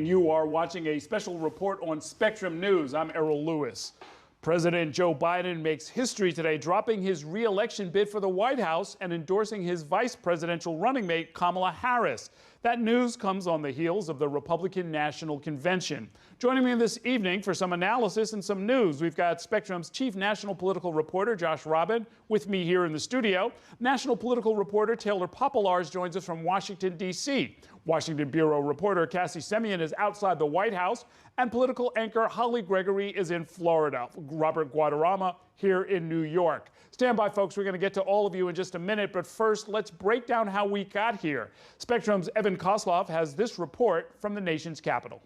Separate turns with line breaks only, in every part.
You are watching a special report on Spectrum News. I'm Errol Lewis. President Joe Biden makes history today, dropping his re-election bid for the White House and endorsing his vice presidential running mate, Kamala Harris. That news comes on the heels of the Republican National Convention. Joining me this evening for some analysis and some news, we've got Spectrum's chief national political reporter, Josh Robin, with me here in the studio. National political reporter Taylor Popolars joins us from Washington, D.C. Washington Bureau reporter Cassie Semien is outside the White House, and political anchor Holly Gregory is in Florida. Robert Guadarrama here in New York. Stand by, folks. We're going to get to all of you in just a minute, but first, let's break down how we got here. Spectrum's Evan Kosloff has this report from the nation's capital.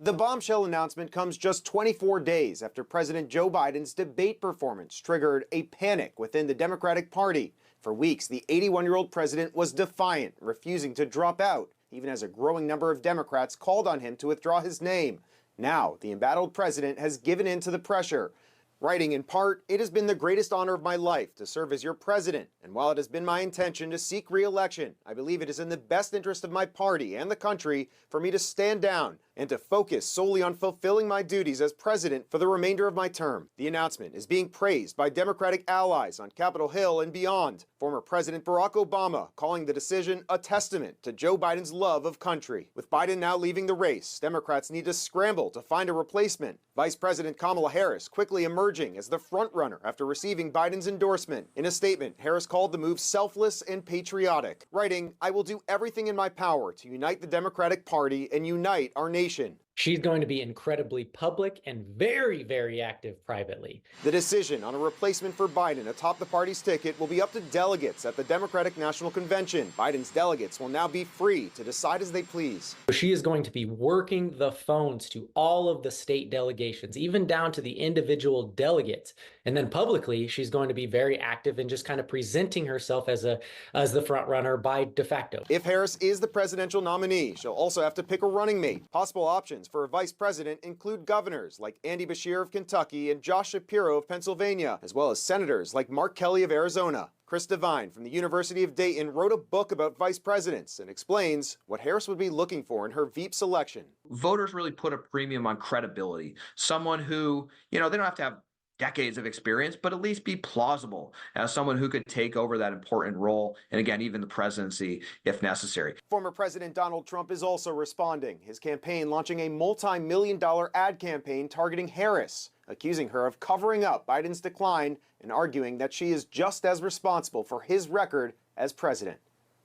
The bombshell announcement comes just 24 days after President Joe Biden's debate performance triggered a panic within the Democratic Party. For weeks, the 81-year-old president was defiant, refusing to drop out, even as a growing number of Democrats called on him to withdraw his name. Now, the embattled president has given in to the pressure. Writing in part, "It has been the greatest honor of my life to serve as your president, and while it has been my intention to seek re-election, I believe it is in the best interest of my party and the country for me to stand down and to focus solely on fulfilling my duties as president for the remainder of my term." The announcement is being praised by Democratic allies on Capitol Hill and beyond. Former President Barack Obama calling the decision a testament to Joe Biden's love of country. With Biden now leaving the race, Democrats need to scramble to find a replacement. Vice President Kamala Harris quickly emerging as the frontrunner after receiving Biden's endorsement. In a statement, Harris called the move selfless and patriotic, writing, "I will do everything in my power to unite the Democratic Party and unite our nation."
She's going to be incredibly public and very, very active privately.
The decision on a replacement for Biden atop the party's ticket will be up to delegates at the Democratic National Convention. Biden's delegates will now be free to decide as they please.
She is going to be working the phones to all of the state delegations, even down to the individual delegates. And then publicly, she's going to be very active in just kind of presenting herself as the front runner by de facto.
If Harris is the presidential nominee, she'll also have to pick a running mate. Possible options for a vice president include governors like Andy Beshear of Kentucky and Josh Shapiro of Pennsylvania, as well as senators like Mark Kelly of Arizona. Chris Devine from the University of Dayton wrote a book about vice presidents and explains what Harris would be looking for in her VP selection.
Voters really put a premium on credibility. Someone who, they don't have to have decades of experience, but at least be plausible as someone who could take over that important role, and again, even the presidency if necessary.
Former President Donald Trump is also responding, his campaign launching a multi-million-dollar ad campaign targeting Harris, accusing her of covering up Biden's decline and arguing that she is just as responsible for his record as president.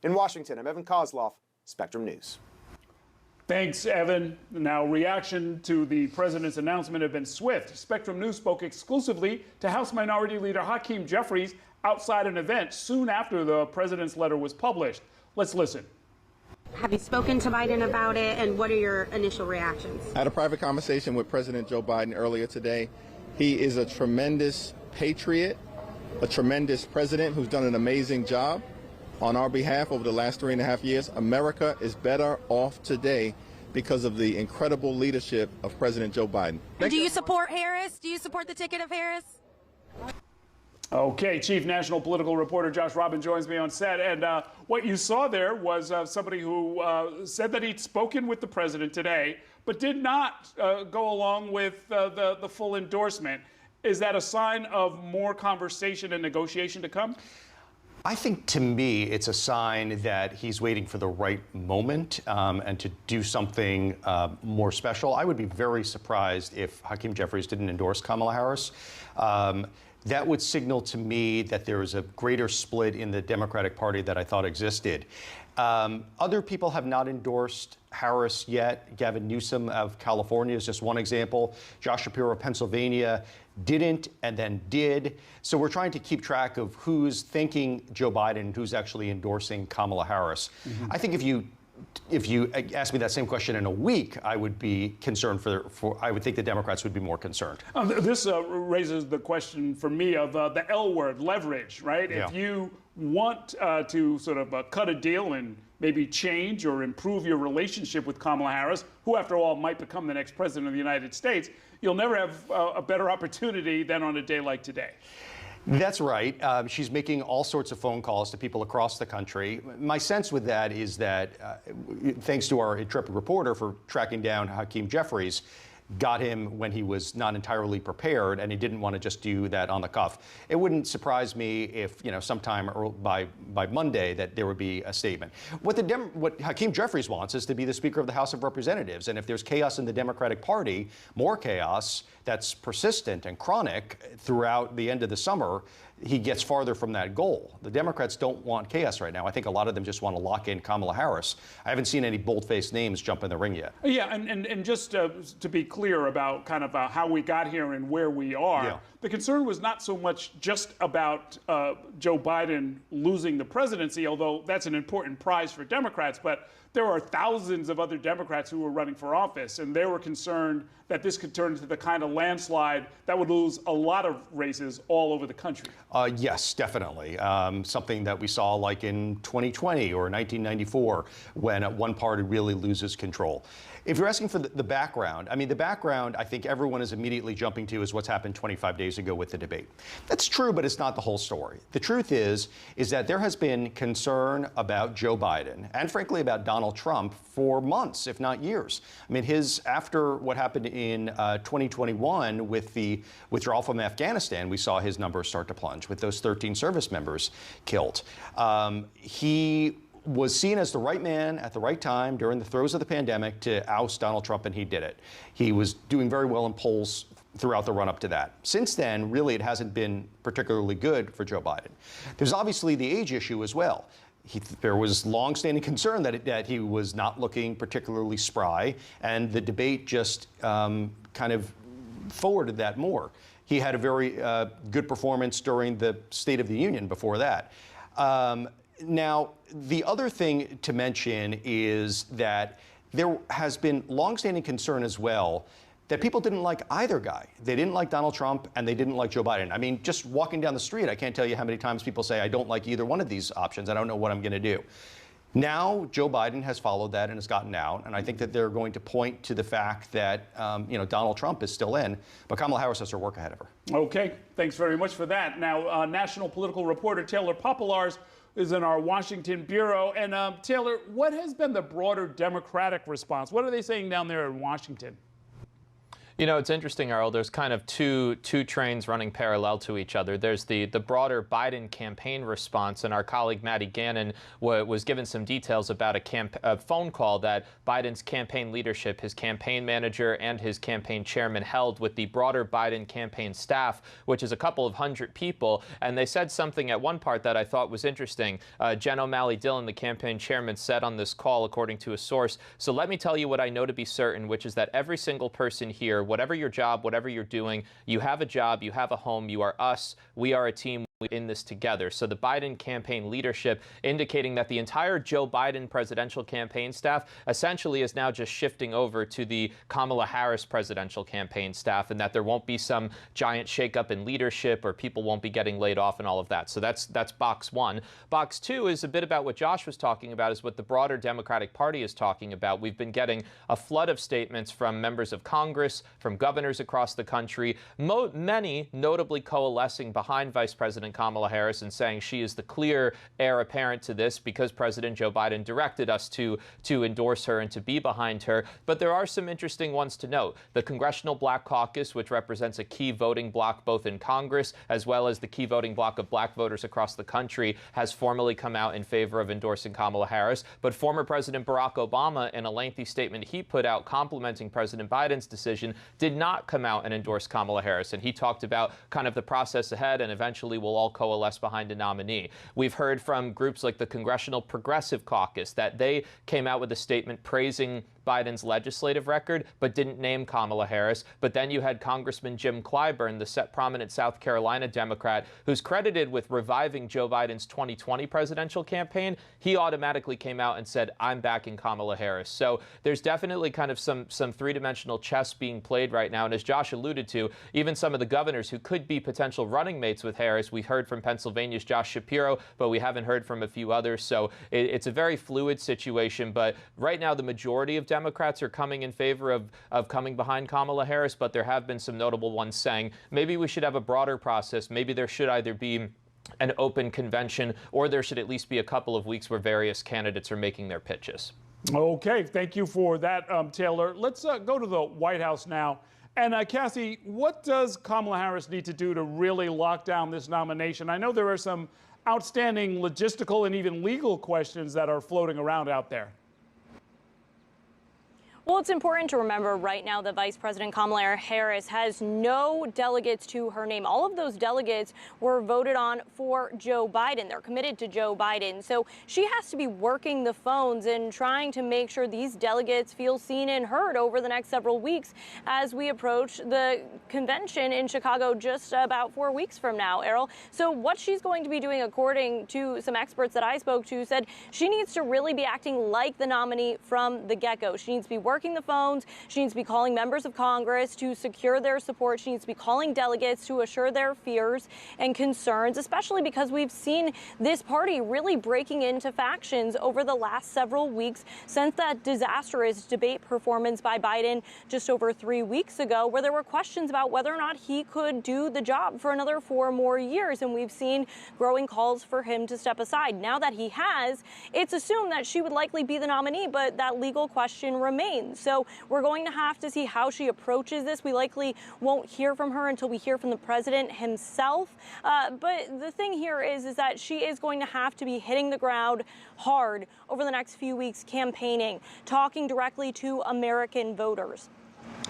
In Washington, I'm Evan Kosloff, Spectrum News.
Thanks, Evan. Now, reaction to the president's announcement have been swift. Spectrum News spoke exclusively to House Minority Leader Hakeem Jeffries outside an event soon after the president's letter was published. Let's listen.
Have you spoken to Biden about it, and what are your initial reactions?
I had a private conversation with President Joe Biden earlier today. He is a tremendous patriot, a tremendous president who's done an amazing job on our behalf over the last 3.5 years. America is better off today because of the incredible leadership of President Joe Biden.
Do you support Harris? Do you support the ticket of Harris?
Okay, Chief National Political Reporter Josh Robin joins me on set. And what you saw there was somebody who said that he'd spoken with the president today, but did not go along with the full endorsement. Is that a sign of more conversation and negotiation to come?
I think, to me, it's a sign that he's waiting for the right moment and to do something more special. I would be very surprised if Hakeem Jeffries didn't endorse Kamala Harris. That would signal to me that there is a greater split in the Democratic Party that I thought existed. Other people have not endorsed Harris yet. Gavin Newsom of California is just one example. Josh Shapiro of Pennsylvania didn't and then did. So we're trying to keep track of who's thinking Joe Biden and who's actually endorsing Kamala Harris. I think if you asked me that same question in a week, I would be concerned I would think the Democrats would be more concerned.
This raises the question for me of the L word, leverage, right? Yeah. If you want to sort of cut a deal and maybe change or improve your relationship with Kamala Harris, who, after all, might become the next president of the United States, you'll never have a better opportunity than on a day like today.
That's right. She's making all sorts of phone calls to people across the country. My sense with that is that, thanks to our intrepid reporter for tracking down Hakeem Jeffries, got him when he was not entirely prepared, and he didn't want to just do that on the cuff. It wouldn't surprise me if, sometime by Monday that there would be a statement. What Hakeem Jeffries wants is to be the Speaker of the House of Representatives, and if there's chaos in the Democratic Party, more chaos that's persistent and chronic throughout the end of the summer, he gets farther from that goal. The Democrats don't want chaos right now. I think a lot of them just want to lock in Kamala Harris. I haven't seen any bold-faced names jump in the ring yet.
Yeah, and just to be clear about kind of how we got here and where we are, the concern was not so much just about Joe Biden losing the presidency, although that's an important prize for Democrats, but there are thousands of other Democrats who were running for office, and they were concerned that this could turn into the kind of landslide that would lose a lot of races all over the country.
Yes, definitely. Something that we saw like in 2020 or 1994 when one party really loses control. If you're asking for the background, the background I think everyone is immediately jumping to is what's happened 25 days ago with the debate. That's true, but it's not the whole story. The truth is that there has been concern about Joe Biden and frankly about Donald Trump for months, if not years. After what happened in 2021 with the withdrawal from Afghanistan, we saw his numbers start to plunge with those 13 service members killed. He was seen as the right man at the right time during the throes of the pandemic to oust Donald Trump, and he did it. He was doing very well in polls throughout the run-up to that. Since then, really, it hasn't been particularly good for Joe Biden. There's obviously the age issue as well. There was long-standing concern that he was not looking particularly spry, and the debate just kind of forwarded that more. He had a very good performance during the State of the Union before that. Now, the other thing to mention is that there has been longstanding concern as well that people didn't like either guy. They didn't like Donald Trump and they didn't like Joe Biden. Just walking down the street, I can't tell you how many times people say, I don't like either one of these options. I don't know what I'm going to do. Now, Joe Biden has followed that and has gotten out, and I think that they're going to point to the fact that, Donald Trump is still in, but Kamala Harris has her work ahead of her.
Okay, thanks very much for that. Now, national political reporter Taylor Popolars is in our Washington bureau. And Taylor, what has been the broader Democratic response? What are they saying down there in Washington?
It's interesting, Errol. There's kind of two trains running parallel to each other. There's the broader Biden campaign response, and our colleague Maddie Gannon was given some details about a phone call that Biden's campaign leadership, his campaign manager and his campaign chairman held with the broader Biden campaign staff, which is a couple of hundred people. And they said something at one part that I thought was interesting. Jen O'Malley Dillon, the campaign chairman, said on this call, according to a source, "So let me tell you what I know to be certain, which is that every single person here, whatever your job, whatever you're doing, you have a job, you have a home, you are us, we are a team in this together." So the Biden campaign leadership indicating that the entire Joe Biden presidential campaign staff essentially is now just shifting over to the Kamala Harris presidential campaign staff, and that there won't be some giant shakeup in leadership or people won't be getting laid off and all of that. So that's box one. Box two is a bit about what Josh was talking about, is what the broader Democratic Party is talking about. We've been getting a flood of statements from members of Congress, from governors across the country, many notably coalescing behind Vice President Kamala Harris and saying she is the clear heir apparent to this because President Joe Biden directed us to endorse her and to be behind her. But there are some interesting ones to note. The Congressional Black Caucus, which represents a key voting bloc both in Congress as well as the key voting bloc of black voters across the country, has formally come out in favor of endorsing Kamala Harris. But former President Barack Obama, in a lengthy statement he put out complimenting President Biden's decision, did not come out and endorse Kamala Harris. And he talked about kind of the process ahead, and eventually we'll all coalesce behind a nominee. We've heard from groups like the Congressional Progressive Caucus that they came out with a statement praising Biden's legislative record, but didn't name Kamala Harris. But then you had Congressman Jim Clyburn, the prominent South Carolina Democrat, who's credited with reviving Joe Biden's 2020 presidential campaign. He automatically came out and said, I'm backing Kamala Harris. So there's definitely kind of some three-dimensional chess being played right now. And as Josh alluded to, even some of the governors who could be potential running mates with Harris, we heard from Pennsylvania's Josh Shapiro, but we haven't heard from a few others. So it's a very fluid situation. But right now, the majority of Democrats are coming in favor of coming behind Kamala Harris, but there have been some notable ones saying maybe we should have a broader process. Maybe there should either be an open convention, or there should at least be a couple of weeks where various candidates are making their pitches.
Okay, thank you for that, Taylor. Let's go to the White House now. And Cassie, what does Kamala Harris need to do to really lock down this nomination? I know there are some outstanding logistical and even legal questions that are floating around out there.
Well, it's important to remember right now that Vice President Kamala Harris has no delegates to her name. All of those delegates were voted on for Joe Biden. They're committed to Joe Biden. So she has to be working the phones and trying to make sure these delegates feel seen and heard over the next several weeks as we approach the convention in Chicago just about 4 weeks from now, Errol. So what she's going to be doing, according to some experts that I spoke to, said she needs to really be acting like the nominee from the get-go. She needs to be working the phones. She needs to be calling members of Congress to secure their support. She needs to be calling delegates to assure their fears and concerns, especially because we've seen this party really breaking into factions over the last several weeks since that disastrous debate performance by Biden just over 3 weeks ago, where there were questions about whether or not he could do the job for another 4 more years. And we've seen growing calls for him to step aside. Now that he has, it's assumed that she would likely be the nominee, but that legal question remains. So we're going to have to see how she approaches this. We likely won't hear from her until we hear from the president himself. But the thing here is that she is going to have to be hitting the ground hard over the next few weeks, campaigning, talking directly to American voters.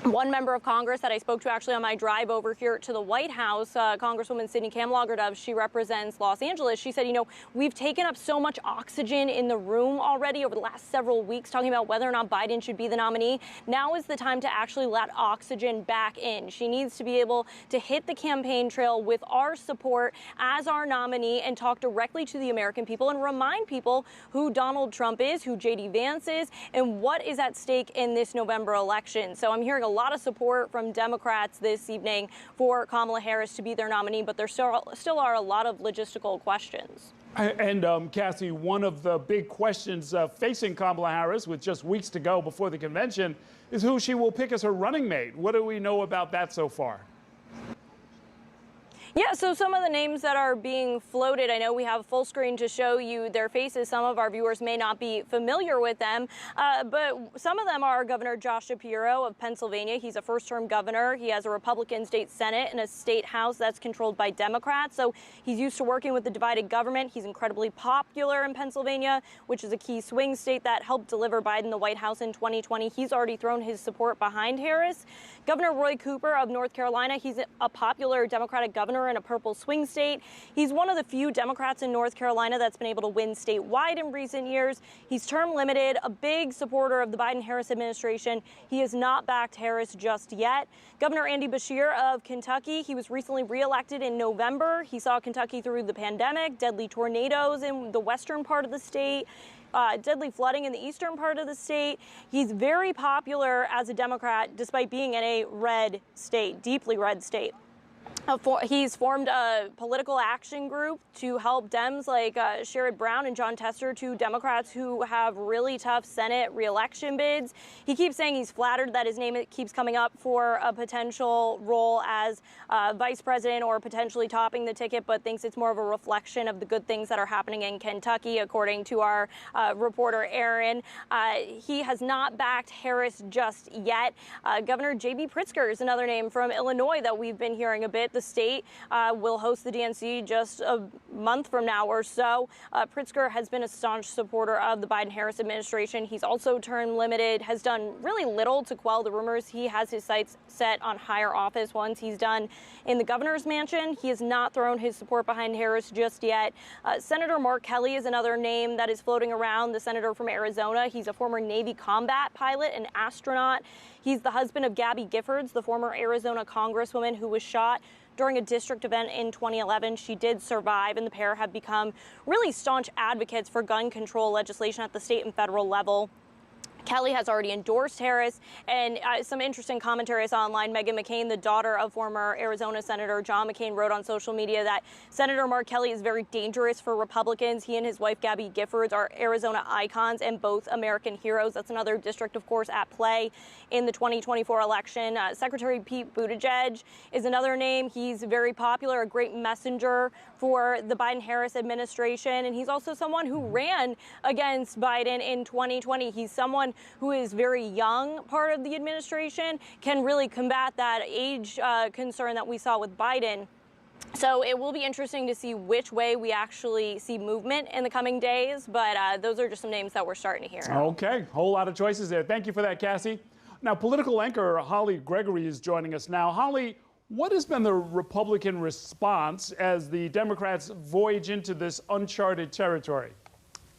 One member of Congress that I spoke to actually on my drive over here to the White House, Congresswoman Sidney Kamlager-Dove, she represents Los Angeles. She said, you know, we've taken up so much oxygen in the room already over the last several weeks talking about whether or not Biden should be the nominee. Now is the time to actually let oxygen back in. She needs to be able to hit the campaign trail with our support as our nominee and talk directly to the American people and remind people who Donald Trump is, who J.D. Vance is, and what is at stake in this November election. So I'm hearing a lot of support from Democrats this evening for Kamala Harris to be their nominee, but there still are a lot of logistical questions.
And Cassie, one of the big questions facing Kamala Harris with just weeks to go before the convention is who she will pick as her running mate. What do we know about that so far?
Yeah, so some of the names that are being floated, I know we have full screen to show you their faces. Some of our viewers may not be familiar with them, but some of them are Governor Josh Shapiro of Pennsylvania. He's a first-term governor. He has a Republican state Senate and a state House that's controlled by Democrats. So he's used to working with the divided government. He's incredibly popular in Pennsylvania, which is a key swing state that helped deliver Biden the White House in 2020. He's already thrown his support behind Harris. Governor Roy Cooper of North Carolina, he's a popular Democratic governor in a purple swing state. He's one of the few Democrats in North Carolina that's been able to win statewide in recent years. He's term limited, a big supporter of the Biden-Harris administration. He has not backed Harris just yet. Governor Andy Beshear of Kentucky, he was recently reelected in November. He saw Kentucky through the pandemic, deadly tornadoes in the western part of the state. Deadly flooding in the eastern part of the state. He's very popular as a Democrat, despite being in a red state, deeply red state. He's formed a political action group to help Dems like Sherrod Brown and John Tester, two Democrats who have really tough Senate reelection bids. He keeps saying he's flattered that his name keeps coming up for a potential role as vice president or potentially topping the ticket, but thinks it's more of a reflection of the good things that are happening in Kentucky, according to our reporter Aaron. He has not backed Harris just yet. Governor J.B. Pritzker is another name from Illinois that we've been hearing a bit. The state will host the DNC just a month from now or so. Pritzker has been a staunch supporter of the Biden-Harris administration. He's also term limited, has done really little to quell the rumors. He has his sights set on higher office once he's done in the governor's mansion. He has not thrown his support behind Harris just yet. Senator Mark Kelly is another name that is floating around, the senator from Arizona. He's a former Navy combat pilot and astronaut. He's the husband of Gabby Giffords, the former Arizona congresswoman who was shot during a district event in 2011. She did survive, and the pair have become really staunch advocates for gun control legislation at the state and federal level. Kelly has already endorsed Harris, and some interesting commentary I saw online. Meghan McCain, the daughter of former Arizona Senator John McCain, wrote on social media that Senator Mark Kelly is very dangerous for Republicans. He and his wife, Gabby Giffords, are Arizona icons and both American heroes. That's another district, of course, at play in the 2024 election. Secretary Pete Buttigieg is another name. He's very popular, a great messenger for the Biden-Harris administration, and he's also someone who ran against Biden in 2020. He's someone who is very young part of the administration, can really combat that age concern that we saw with Biden. So it will be interesting to see which way we actually see movement in the coming days, but those are just some names that we're starting to hear.
Okay, whole lot of choices there. Thank you for that, Cassie. Now, political anchor Holly Gregory is joining us now. Holly, what has been the Republican response as the Democrats voyage into this uncharted territory?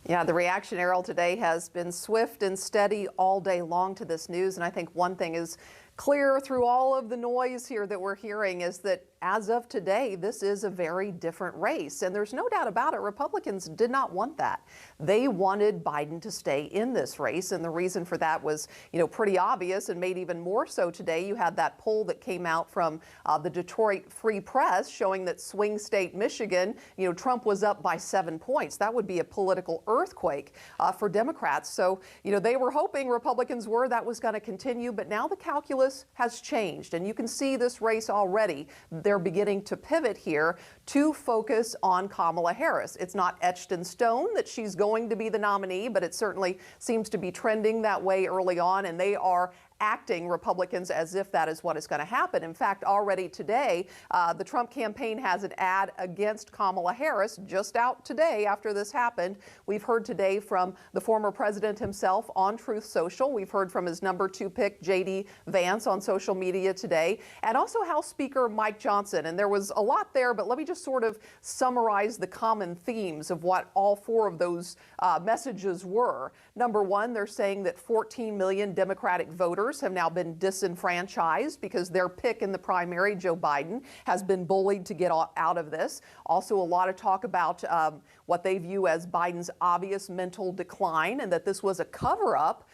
Yeah, the reaction, Errol, today has been swift and steady all day long to this news. And I think one thing is clear through all of the noise here that we're hearing is that as of today, this is a very different race. And there's no doubt about it, Republicans did not want that. They wanted Biden to stay in this race. And the reason for that was, pretty obvious and made even more so today. You had that poll that came out from the Detroit Free Press showing that swing state Michigan, Trump was up by 7 points. That would be a political earthquake for Democrats. So, they were hoping Republicans were that was going to continue. But now the calculus has changed. And you can see this race already. They're beginning to pivot here to focus on Kamala Harris. It's not etched in stone that she's going to be the nominee, but it certainly seems to be trending that way early on, and they are acting, Republicans, as if that is what is going to happen. In fact, already today, the Trump campaign has an ad against Kamala Harris just out today after this happened. We've heard today from the former president himself on Truth Social. We've heard from his number 2 pick, J.D. Vance, on social media today, and also House Speaker Mike Johnson. And there was a lot there, but let me just sort of summarize the common themes of what all 4 of those messages were. Number 1, they're saying that 14 million Democratic voters have now been disenfranchised because their pick in the primary, Joe Biden, has been bullied to get out of this. Also, a lot of talk about what they view as Biden's obvious mental decline and that this was a cover-up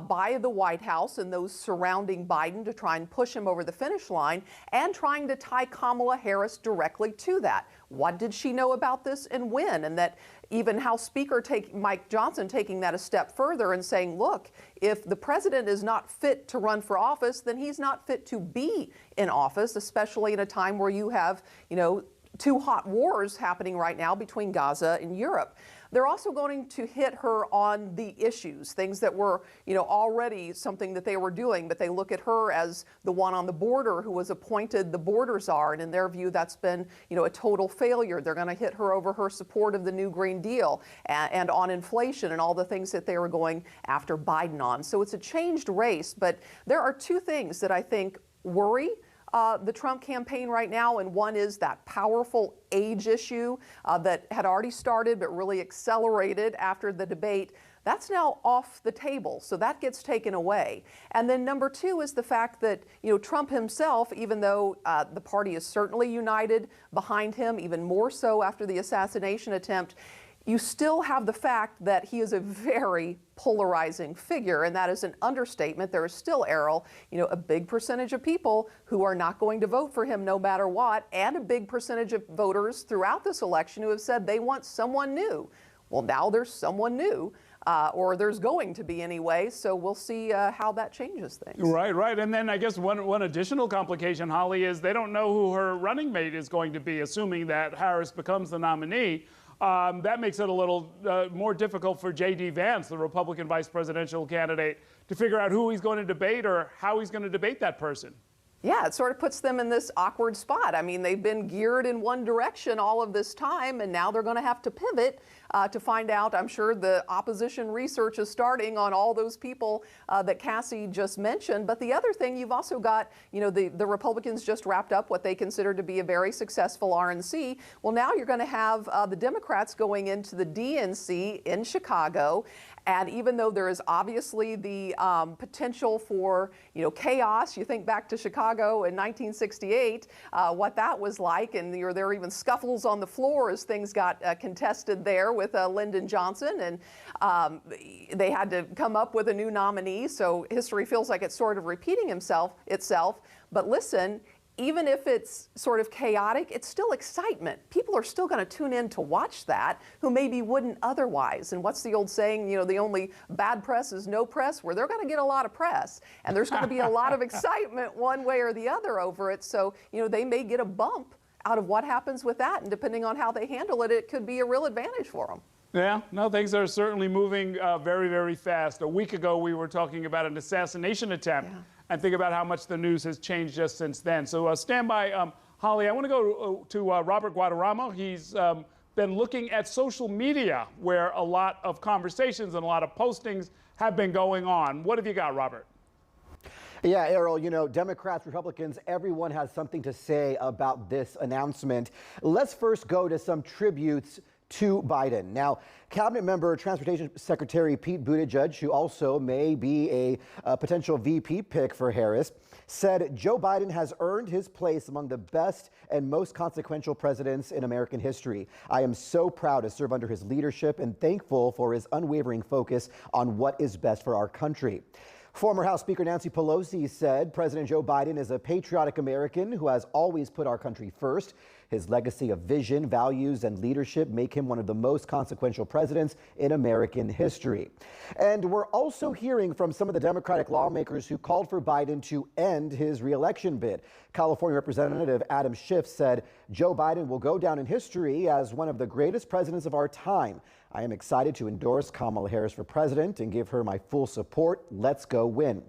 by the White House and those surrounding Biden to try and push him over the finish line and trying to tie Kamala Harris directly to that. What did she know about this and when? And that even House Speaker Mike Johnson taking that a step further and saying, look, if the president is not fit to run for office, then he's not fit to be in office, especially in a time where you have, 2 hot wars happening right now between Gaza and Europe. They're also going to hit her on the issues, things that were, already something that they were doing, but they look at her as the one on the border who was appointed the border czar, and in their view, that's been, a total failure. They're going to hit her over her support of the new Green Deal and on inflation and all the things that they were going after Biden on. So it's a changed race, but there are 2 things that I think worry the Trump campaign right now, and one is that powerful age issue that had already started but really accelerated after the debate. That's now off the table, so that gets taken away. And then number 2 is the fact that, Trump himself, even though the party is certainly united behind him, even more so after the assassination attempt, you still have the fact that he is a very polarizing figure, and that is an understatement. There is still, Errol, a big percentage of people who are not going to vote for him no matter what, and a big percentage of voters throughout this election who have said they want someone new. Well, now there's someone new, or there's going to be anyway, so we'll see how that changes things.
Right. And then I guess one additional complication, Holly, is they don't know who her running mate is going to be, assuming that Harris becomes the nominee. That makes it a little more difficult for J.D. Vance, the Republican vice presidential candidate, to figure out who he's going to debate or how he's going to debate that person.
Yeah, it sort of puts them in this awkward spot. I mean, they've been geared in one direction all of this time, and now they're going to have to pivot to find out. I'm sure the opposition research is starting on all those people that Cassie just mentioned. But the other thing, you've also got, the Republicans just wrapped up what they consider to be a very successful RNC. Well, now you're going to have the Democrats going into the DNC in Chicago. And even though there is obviously the potential for, chaos, you think back to Chicago in 1968, what that was like, and there were even scuffles on the floor as things got contested there with Lyndon Johnson, and they had to come up with a new nominee. So history feels like it's sort of repeating itself. But listen, even if it's sort of chaotic, it's still excitement. People are still going to tune in to watch that who maybe wouldn't otherwise. And what's the old saying, the only bad press is no press? Where they're going to get a lot of press, and there's going to be a lot of excitement one way or the other over it. So, they may get a bump out of what happens with that, and depending on how they handle it, it could be a real advantage for them.
Yeah, no, things are certainly moving very, very fast. A week ago, we were talking about an assassination attempt. Yeah. And think about how much the news has changed just since then. So stand by, Holly. I want to go to Robert Guadarrama. He's been looking at social media where a lot of conversations and a lot of postings have been going on. What have you got, Robert?
Yeah, Errol, Democrats, Republicans, everyone has something to say about this announcement. Let's first go to some tributes to Biden. Now, Cabinet member Transportation Secretary Pete Buttigieg, who also may be a potential VP pick for Harris, said Joe Biden has earned his place among the best and most consequential presidents in American history. I am so proud to serve under his leadership and thankful for his unwavering focus on what is best for our country. Former House Speaker Nancy Pelosi said President Joe Biden is a patriotic American who has always put our country first. His legacy of vision, values, and leadership make him one of the most consequential presidents in American history. And we're also hearing from some of the Democratic lawmakers who called for Biden to end his reelection bid. California Representative Adam Schiff said Joe Biden will go down in history as one of the greatest presidents of our time. I am excited to endorse Kamala Harris for president and give her my full support. Let's go win.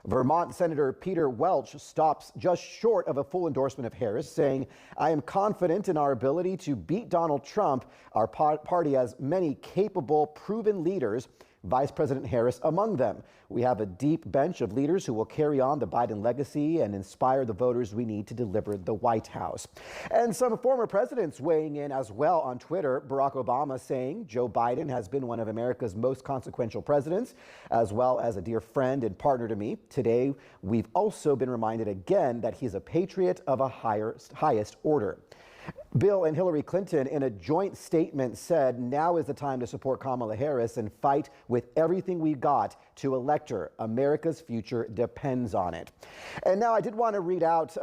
Vermont Senator Peter Welch stops just short of a full endorsement of Harris, saying, I am confident in our ability to beat Donald Trump. Our party has many capable, proven leaders, Vice President Harris among them. We have a deep bench of leaders who will carry on the Biden legacy and inspire the voters we need to deliver the White House. And some former presidents weighing in as well on Twitter. Barack Obama saying Joe Biden has been one of America's most consequential presidents, as well as a dear friend and partner to me. Today, we've also been reminded again that he's a patriot of a highest order. Bill and Hillary Clinton, in a joint statement, said now is the time to support Kamala Harris and fight with everything we got to elect her. America's future depends on it. And now I did want to read out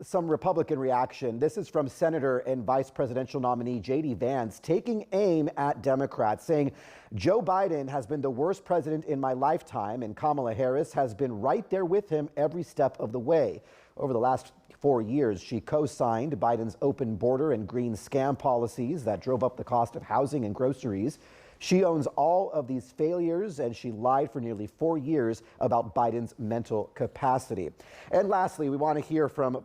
some Republican reaction. This is from Senator and Vice Presidential nominee J.D. Vance taking aim at Democrats, saying Joe Biden has been the worst president in my lifetime, and Kamala Harris has been right there with him every step of the way. Over the last 4 years, she co-signed Biden's open border and green scam policies that drove up the cost of housing and groceries. She owns all of these failures, and she lied for nearly 4 years about Biden's mental capacity. And lastly, we want to hear from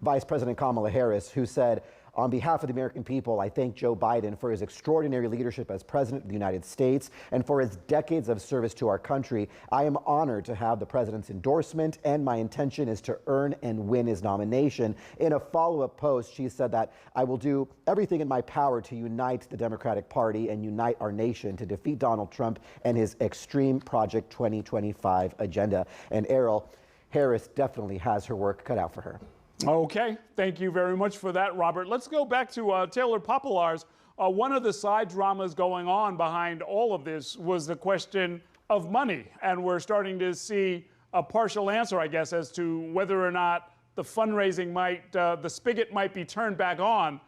Vice President Kamala Harris, who said, on behalf of the American people, I thank Joe Biden for his extraordinary leadership as President of the United States and for his decades of service to our country. I am honored to have the President's endorsement, and my intention is to earn and win his nomination. In a follow-up post, she said that I will do everything in my power to unite the Democratic Party and unite our nation to defeat Donald Trump and his extreme Project 2025 agenda. And Errol, Harris definitely has her work cut out for her.
Okay, thank you very much for that, Robert. Let's go back to Taylor Popolars. One of the side dramas going on behind all of this was the question of money, and we're starting to see a partial answer, I guess, as to whether or not the fundraising might, the spigot might be turned back on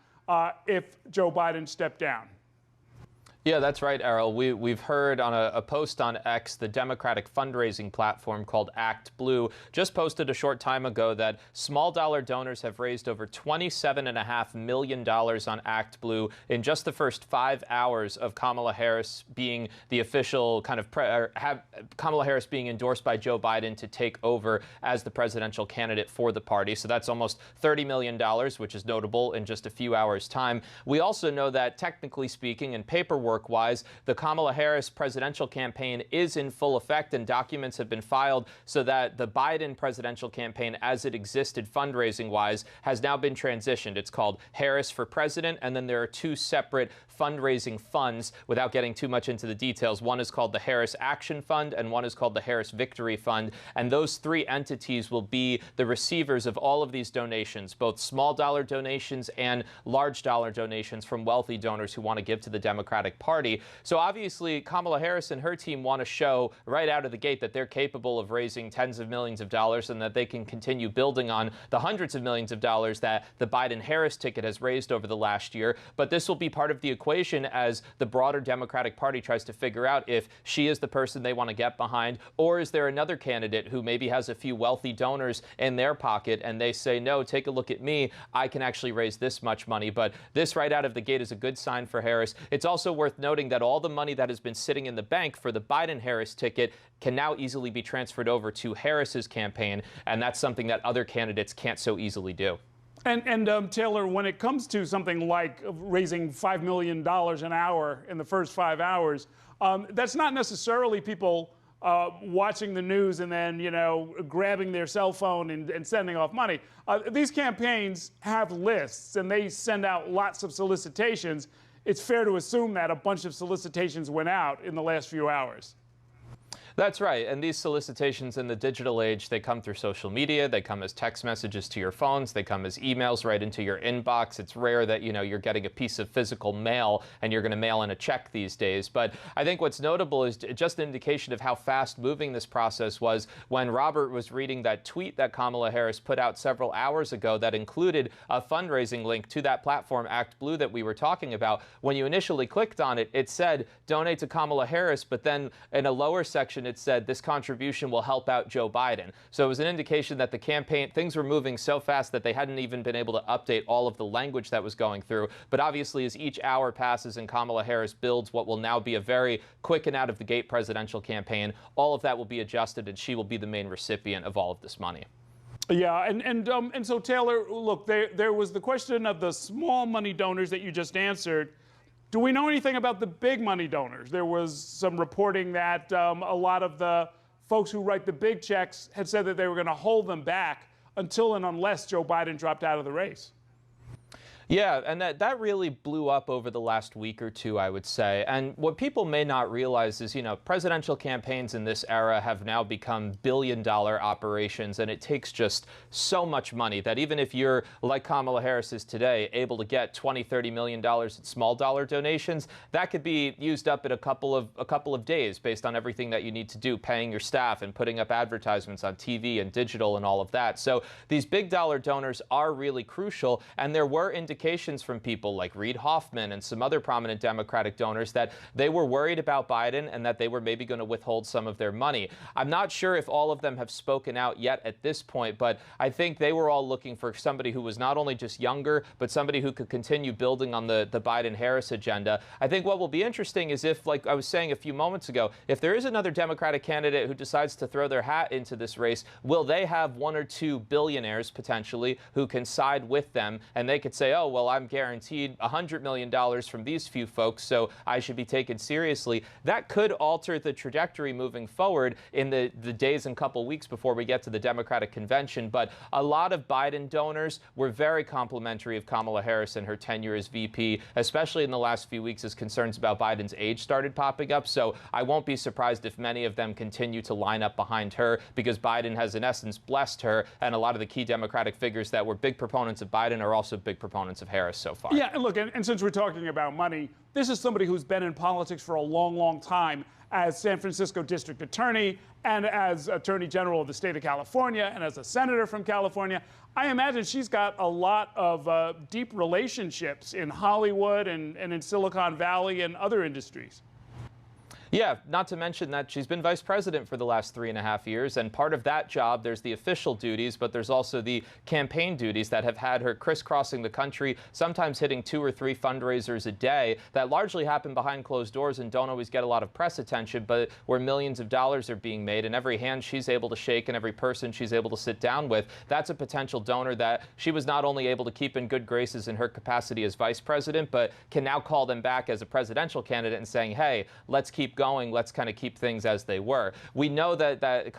if Joe Biden stepped down.
Yeah, that's right, Errol. We've heard on a post on X, the Democratic fundraising platform called Act Blue just posted a short time ago that small dollar donors have raised over $27.5 million on Act Blue in just the first 5 hours of Kamala Harris being the official kind of Kamala Harris being endorsed by Joe Biden to take over as the presidential candidate for the party. So that's almost $30 million, which is notable in just a few hours' time. We also know that, technically speaking, in paperwork, paperwork-wise, the Kamala Harris presidential campaign is in full effect, and documents have been filed so that the Biden presidential campaign, as it existed fundraising-wise, has now been transitioned. It's called Harris for President, and then there are two separate fundraising funds without getting too much into the details. One is called the Harris Action Fund, and one is called the Harris Victory Fund. And those three entities will be the receivers of all of these donations, both small dollar donations and large dollar donations from wealthy donors who want to give to the Democratic Party. So obviously, Kamala Harris and her team want to show right out of the gate that they're capable of raising tens of millions of dollars and that they can continue building on the hundreds of millions of dollars that the Biden-Harris ticket has raised over the last year. But this will be part of the equation as the broader Democratic Party tries to figure out if she is the person they want to get behind, or is there another candidate who maybe has a few wealthy donors in their pocket and they say, no, take a look at me, I can actually raise this much money. But this right out of the gate is a good sign for Harris. It's also worth noting that all the money that has been sitting in the bank for the Biden-Harris ticket can now easily be transferred over to Harris's campaign, and that's something that other candidates can't so easily do.
And Taylor, when it comes to something like raising $5 million an hour in the first 5 hours, that's not necessarily people watching the news and then, you know, grabbing their cell phone and sending off money. These campaigns have lists and they send out lots of solicitations. It's fair to assume that a bunch of solicitations went out in the last few hours.
That's right. And these solicitations in the digital age, they come through social media. They come as text messages to your phones. They come as emails right into your inbox. It's rare that, you know, you're getting a piece of physical mail and you're going to mail in a check these days. But I think what's notable is just an indication of how fast moving this process was when Robert was reading that tweet that Kamala Harris put out several hours ago that included a fundraising link to that platform, Act Blue, that we were talking about. When you initially clicked on it, it said donate to Kamala Harris, but then in a lower section, it said this contribution will help out Joe Biden. So it was an indication that the campaign, things were moving so fast that they hadn't even been able to update all of the language that was going through. But obviously, as each hour passes and Kamala Harris builds what will now be a very quick and out of the gate presidential campaign, all of that will be adjusted and she will be the main recipient of all of this money.
Yeah, and so Taylor, look, there was the question of the small money donors that you just answered. Do we know anything about the big money donors? There was some reporting that a lot of the folks who write the big checks had said that they were going to hold them back until and unless Joe Biden dropped out of the race.
Yeah, and that really blew up over the last week or two, I would say. And what people may not realize is, you know, presidential campaigns in this era have now become billion-dollar operations, and it takes just so much money that even if you're, like Kamala Harris is today, able to get $20, $30 million in small dollar donations, that could be used up in a couple of days based on everything that you need to do, paying your staff and putting up advertisements on TV and digital and all of that. So these big dollar donors are really crucial, and there were indications from people like Reid Hoffman and some other prominent Democratic donors that they were worried about Biden and that they were maybe going to withhold some of their money. I'm not sure if all of them have spoken out yet at this point, but I think they were all looking for somebody who was not only just younger, but somebody who could continue building on the Biden-Harris agenda. I think what will be interesting is if, like I was saying a few moments ago, if there is another Democratic candidate who decides to throw their hat into this race, will they have one or two billionaires potentially who can side with them and they could say, oh, well, I'm guaranteed $100 million from these few folks, so I should be taken seriously. That could alter the trajectory moving forward in the days and couple weeks before we get to the Democratic convention. But a lot of Biden donors were very complimentary of Kamala Harris and her tenure as VP, especially in the last few weeks as concerns about Biden's age started popping up. So I won't be surprised if many of them continue to line up behind her because Biden has in essence blessed her, and a lot of the key Democratic figures that were big proponents of Biden are also big proponents of Harris so far.
Yeah, and look, and since we're talking about money, this is somebody who's been in politics for a long, long time as San Francisco District Attorney and as Attorney General of the state of California and as a senator from California. I imagine she's got a lot of deep relationships in Hollywood and in Silicon Valley and other industries.
Yeah, not to mention that she's been vice president for the last 3.5 years, and part of that job, there's the official duties, but there's also the campaign duties that have had her crisscrossing the country, sometimes hitting 2 or 3 fundraisers a day that largely happen behind closed doors and don't always get a lot of press attention, but where millions of dollars are being made, and every hand she's able to shake and every person she's able to sit down with, that's a potential donor that she was not only able to keep in good graces in her capacity as vice president, but can now call them back as a presidential candidate and saying, hey, let's keep going. Let's kind of keep things as they were. We know that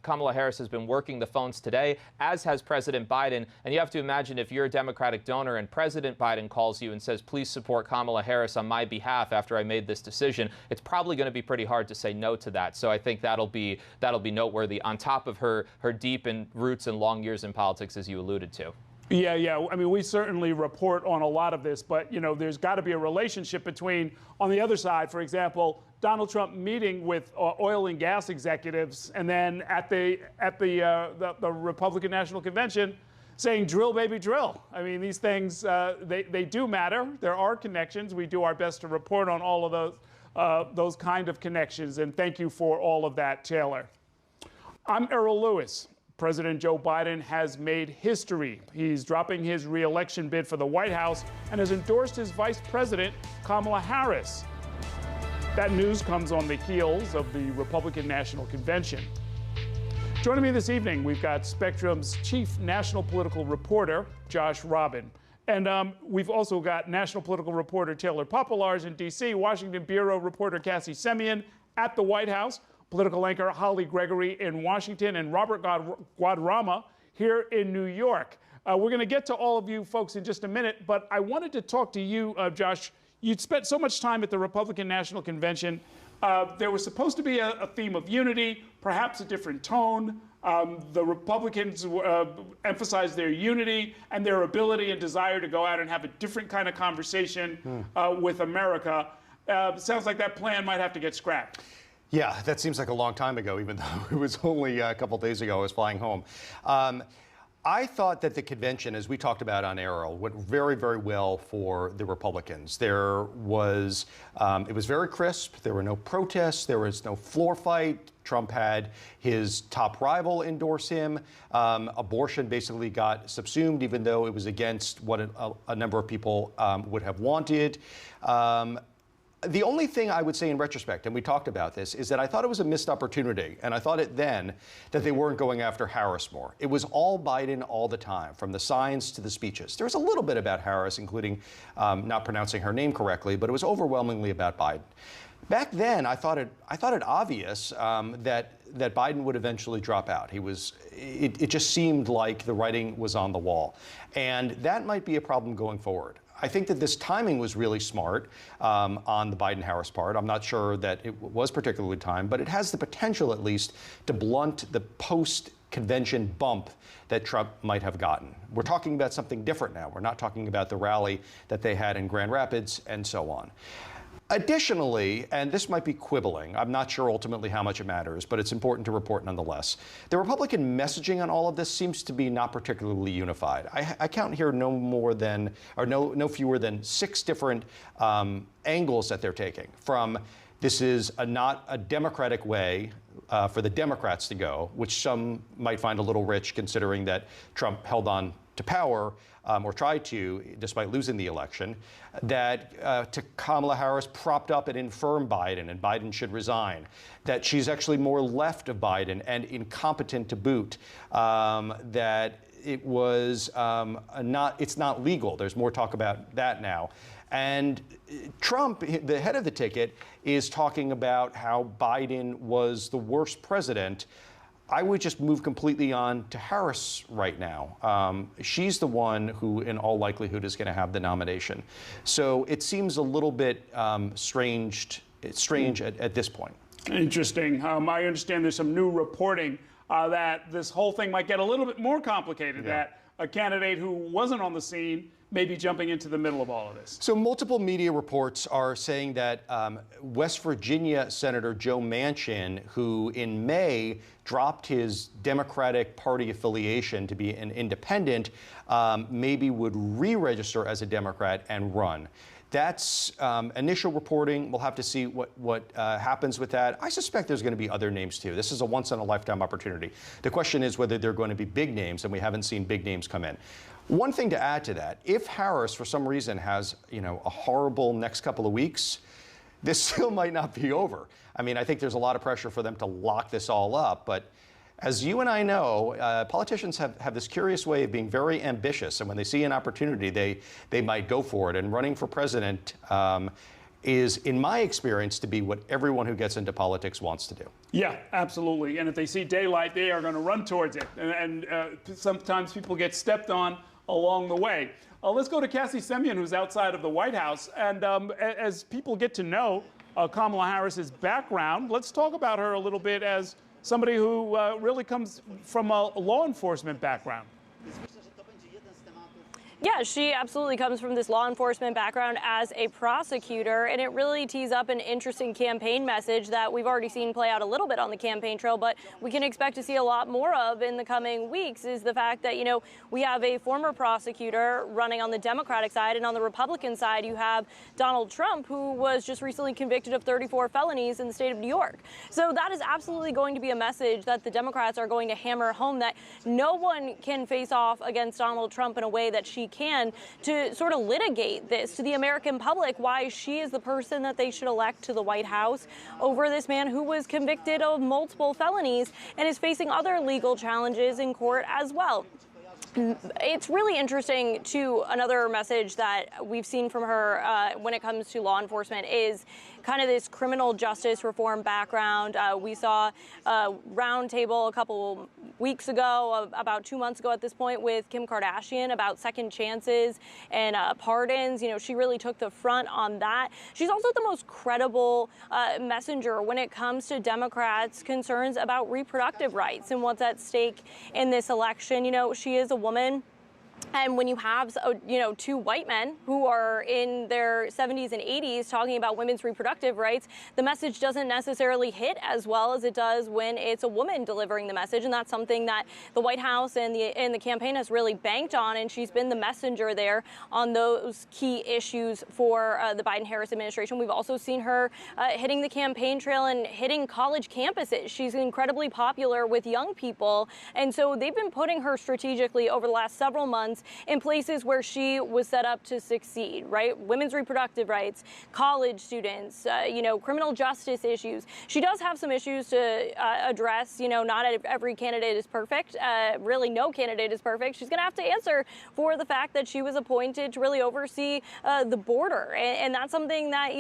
Kamala Harris has been working the phones today, as has President Biden. And you have to imagine if you're a Democratic donor and President Biden calls you and says, please support Kamala Harris on my behalf after I made this decision, it's probably going to be pretty hard to say no to that. So I think that'll be noteworthy on top of her deep roots and long years in politics, as you alluded to.
Yeah. I mean, we certainly report on a lot of this, but, you know, there's got to be a relationship between, on the other side, for example, Donald Trump meeting with oil and gas executives, and then at the Republican National Convention saying, drill, baby, drill. I mean, these things, they do matter. There are connections. We do our best to report on all of those kind of connections, and thank you for all of that, Taylor. I'm Errol Lewis. President Joe Biden has made history. He's dropping his reelection bid for the White House and has endorsed his Vice President, Kamala Harris. That news comes on the heels of the Republican National Convention. Joining me this evening, we've got Spectrum's chief national political reporter, Josh Robin. And we've also got national political reporter Taylor Popolars in D.C., Washington Bureau reporter Cassie Semien at the White House, political anchor Holly Gregory in Washington, and Robert Guadarrama here in New York. We're going to get to all of you folks in just a minute, but I wanted to talk to you, Josh. You'd spent so much time at the Republican National Convention. There was supposed to be a theme of unity, perhaps a different tone. The Republicans emphasized their unity and their ability and desire to go out and have a different kind of conversation with America. Sounds like that plan might have to get scrapped.
Yeah, that seems like a long time ago, even though it was only a couple days ago I was flying home. I thought that the convention, as we talked about on Errol, went very, very well for the Republicans. There was, it was very crisp. There were no protests. There was no floor fight. Trump had his top rival endorse him. Abortion basically got subsumed, even though it was against what a number of people would have wanted. The only thing I would say in retrospect, and we talked about this, is that I thought it was a missed opportunity, and I thought it then that they weren't going after Harris more. It was all Biden all the time, from the signs to the speeches. There was a little bit about Harris, including not pronouncing her name correctly, but it was overwhelmingly about Biden. Back then, I thought it obvious that Biden would eventually drop out. It just seemed like the writing was on the wall, and that might be a problem going forward. I think that this timing was really smart on the Biden-Harris part. I'm not sure that it was particularly timed, but it has the potential, at least, to blunt the post-convention bump that Trump might have gotten. We're talking about something different now. We're not talking about the rally that they had in Grand Rapids and so on. Additionally, and this might be quibbling, I'm not sure ultimately how much it matters, but it's important to report nonetheless. The Republican messaging on all of this seems to be not particularly unified. I count here no fewer than 6 different angles that they're taking. From this is not a democratic way for the Democrats to go, which some might find a little rich considering that Trump held on to power, or tried to, despite losing the election, that to Kamala Harris propped up and infirmed Biden, and Biden should resign, that she's actually more left of Biden and incompetent to boot, that it was it's not legal. There's more talk about that now. And Trump, the head of the ticket, is talking about how Biden was the worst president. I would just move completely on to Harris right now. She's the one who, in all likelihood, is going to have the nomination. So it seems a little bit strange at this point.
Interesting. I understand there's some new reporting that this whole thing might get a little bit more complicated, that a candidate who wasn't on the scene may be jumping into the middle of all of this.
So multiple media reports are saying that West Virginia Senator Joe Manchin, who in May dropped his Democratic Party affiliation to be an independent, maybe would re-register as a Democrat and run. That's initial reporting. We'll have to see what happens with that. I suspect there's going to be other names too. This is a once-in-a-lifetime opportunity. The question is whether they're going to be big names, and we haven't seen big names come in. One thing to add to that, if Harris, for some reason, has a horrible next couple of weeks, this still might not be over. I mean, I think there's a lot of pressure for them to lock this all up, but as you and I know, politicians have this curious way of being very ambitious, and when they see an opportunity, they might go for it. And running for president is, in my experience, to be what everyone who gets into politics wants to do.
Yeah, absolutely. And if they see daylight, they are going to run towards it. And sometimes people get stepped on along the way. Let's go to Cassie Semyon, who's outside of the White House. And as people get to know Kamala Harris's background, let's talk about her a little bit as somebody who really comes from a law enforcement background.
Yeah, she absolutely comes from this law enforcement background as a prosecutor, and it really tees up an interesting campaign message that we've already seen play out a little bit on the campaign trail, but we can expect to see a lot more of in the coming weeks, is the fact that, we have a former prosecutor running on the Democratic side, and on the Republican side, you have Donald Trump, who was just recently convicted of 34 felonies in the state of New York. So that is absolutely going to be a message that the Democrats are going to hammer home, that no one can face off against Donald Trump in a way that she can, to sort of litigate this to the American public, why she is the person that they should elect to the White House over this man who was convicted of multiple felonies and is facing other legal challenges in court as well. It's really interesting, too. Another message that we've seen from her when it comes to law enforcement is kind of this criminal justice reform background. We saw a roundtable a couple weeks ago, about 2 months ago at this point, with Kim Kardashian about second chances and pardons. She really took the front on that. She's also the most credible messenger when it comes to Democrats' concerns about reproductive rights and what's at stake in this election. She is a woman. And when you have, two white men who are in their 70s and 80s talking about women's reproductive rights, the message doesn't necessarily hit as well as it does when it's a woman delivering the message. And that's something that the White House and the campaign has really banked on. And she's been the messenger there on those key issues for the Biden-Harris administration. We've also seen her hitting the campaign trail and hitting college campuses. She's incredibly popular with young people. And so they've been putting her strategically over the last several months in places where she was set up to succeed, right? Women's reproductive rights, college students, criminal justice issues. She does have some issues to address. Not every candidate is perfect. Really, no candidate is perfect. She's going to have to answer for the fact that she was appointed to really oversee the border. And that's something that,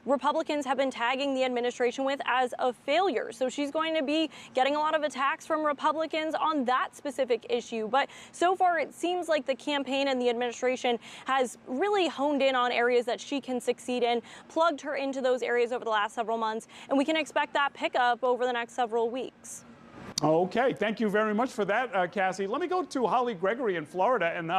Republicans have been tagging the administration with as a failure. So she's going to be getting a lot of attacks from Republicans on that specific issue. But so far, it seems like the campaign and the administration has really honed in on areas that she can succeed in, plugged her into those areas over the last several months, and we can expect that pickup over the next several weeks.
Okay, thank you very much for that, Cassie. Let me go to Holly Gregory in Florida. And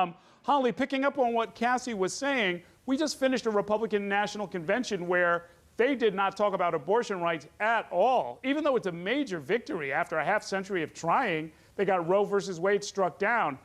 Holly, picking up on what Cassie was saying, we just finished a Republican National Convention where they did not talk about abortion rights at all. Even though it's a major victory after a half century of trying, they got Roe versus Wade struck down.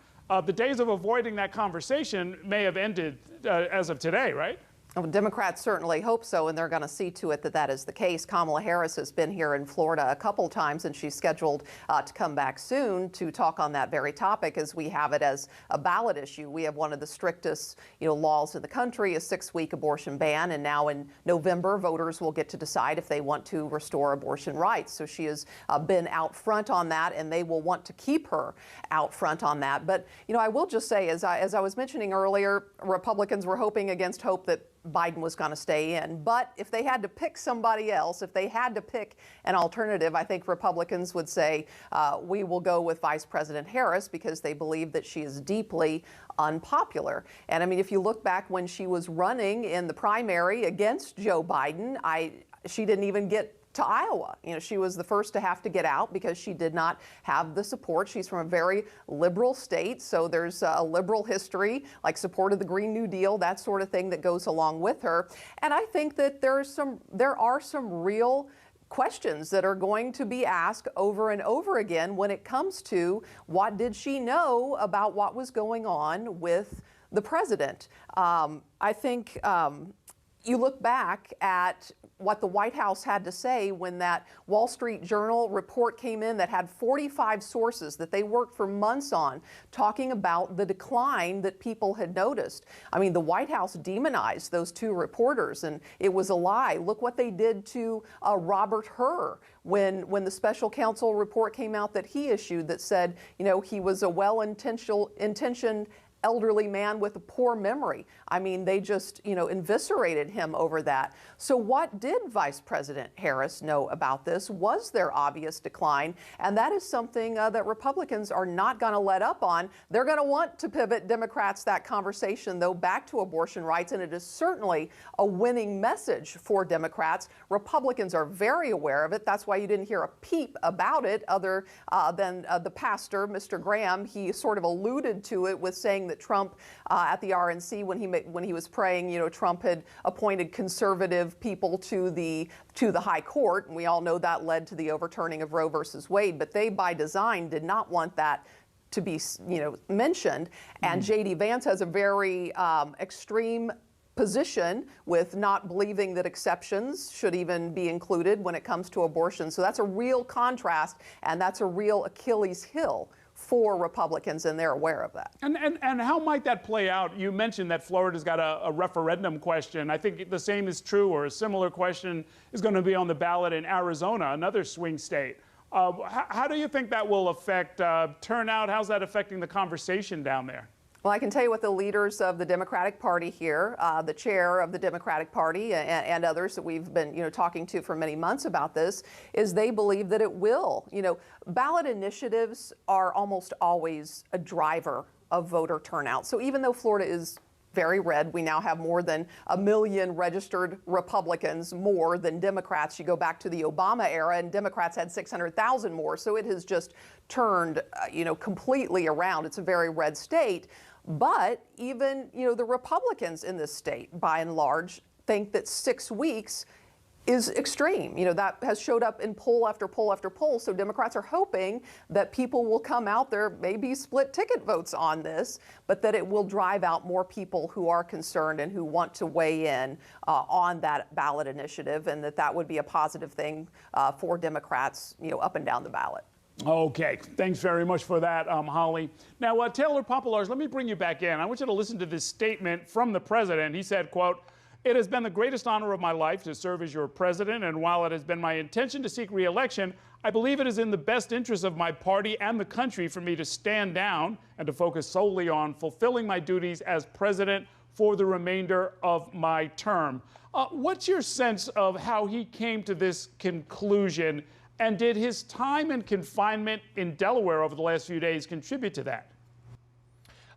The days of avoiding that conversation may have ended as of today, right?
Well, Democrats certainly hope so, and they're going to see to it that that is the case. Kamala Harris has been here in Florida a couple times, and she's scheduled to come back soon to talk on that very topic, as we have it as a ballot issue. We have one of the strictest, laws in the country, a 6-week abortion ban, and now in November, voters will get to decide if they want to restore abortion rights. So she has been out front on that, and they will want to keep her out front on that. But, I will just say, as I was mentioning earlier, Republicans were hoping against hope that Biden was going to stay in. But if they had to pick somebody else, if they had to pick an alternative, I think Republicans would say we will go with Vice President Harris, because they believe that she is deeply unpopular. And I mean, if you look back when she was running in the primary against Joe Biden, she didn't even get to Iowa. She was the first to have to get out because she did not have the support. She's from a very liberal state, so there's a liberal history, like support of the Green New Deal, that sort of thing that goes along with her. And I think that there are some real questions that are going to be asked over and over again when it comes to what did she know about what was going on with the president. I think you look back at what the White House had to say when that Wall Street Journal report came in that had 45 sources that they worked for months on talking about the decline that people had noticed. I mean, the White House demonized those two reporters, and it was a lie. Look what they did to Robert Hur when the special counsel report came out that he issued that said, you know, he was a well-intentioned elderly man with a poor memory. I mean, they just, you know, eviscerated him over that. So what did Vice President Harris know about this? Was there obvious decline? And that is something that Republicans are not going to let up on. They're going to want to pivot Democrats that conversation, though, back to abortion rights, and it is certainly a winning message for Democrats. Republicans are very aware of it. That's why you didn't hear a peep about it other than the pastor, Mr. Graham. He sort of alluded to it with saying that Trump at the RNC, when he was praying, you know, Trump had appointed conservative people to the high court, and we all know that led to the overturning of Roe versus Wade. But they, by design, did not want that to be, you know, mentioned. And J.D. Vance has a very extreme position with not believing that exceptions should even be included when it comes to abortion. So that's a real contrast, and that's a real Achilles heel for Republicans, and they're aware of that.
And how might that play out? You mentioned that Florida's got a referendum question. I think the same is true, or a similar question is going to be on the ballot in Arizona, another swing state. How do you think that will affect turnout? How's that affecting the conversation down there?
Well, I can tell you what the leaders of the Democratic Party here, the chair of the Democratic Party and others that we've been, you know, talking to for many months about this, is they believe that it will. You know, ballot initiatives are almost always a driver of voter turnout. So even though Florida is very red, we now have more than 1 million registered Republicans, more than Democrats. You go back to the Obama era, and Democrats had 600,000 more. So it has just turned, you know, completely around. It's a very red state. But even, you know, the Republicans in this state, by and large, think that 6 weeks is extreme. You know, that has showed up in poll after poll after poll. So Democrats are hoping that people will come out there, maybe split ticket votes on this, but that it will drive out more people who are concerned and who want to weigh in on that ballot initiative, and that would be a positive thing for Democrats, you know, up and down the ballot.
Okay, thanks very much for that, Holly. Now, Taylor Popolars, let me bring you back in. I want you to listen to this statement from the president. He said, quote, "It has been the greatest honor of my life to serve as your president, and while it has been my intention to seek re-election, I believe it is in the best interest of my party and the country for me to stand down and to focus solely on fulfilling my duties as president for the remainder of my term." What's your sense of how he came to this conclusion? And did his time in confinement in Delaware over the last few days contribute to that?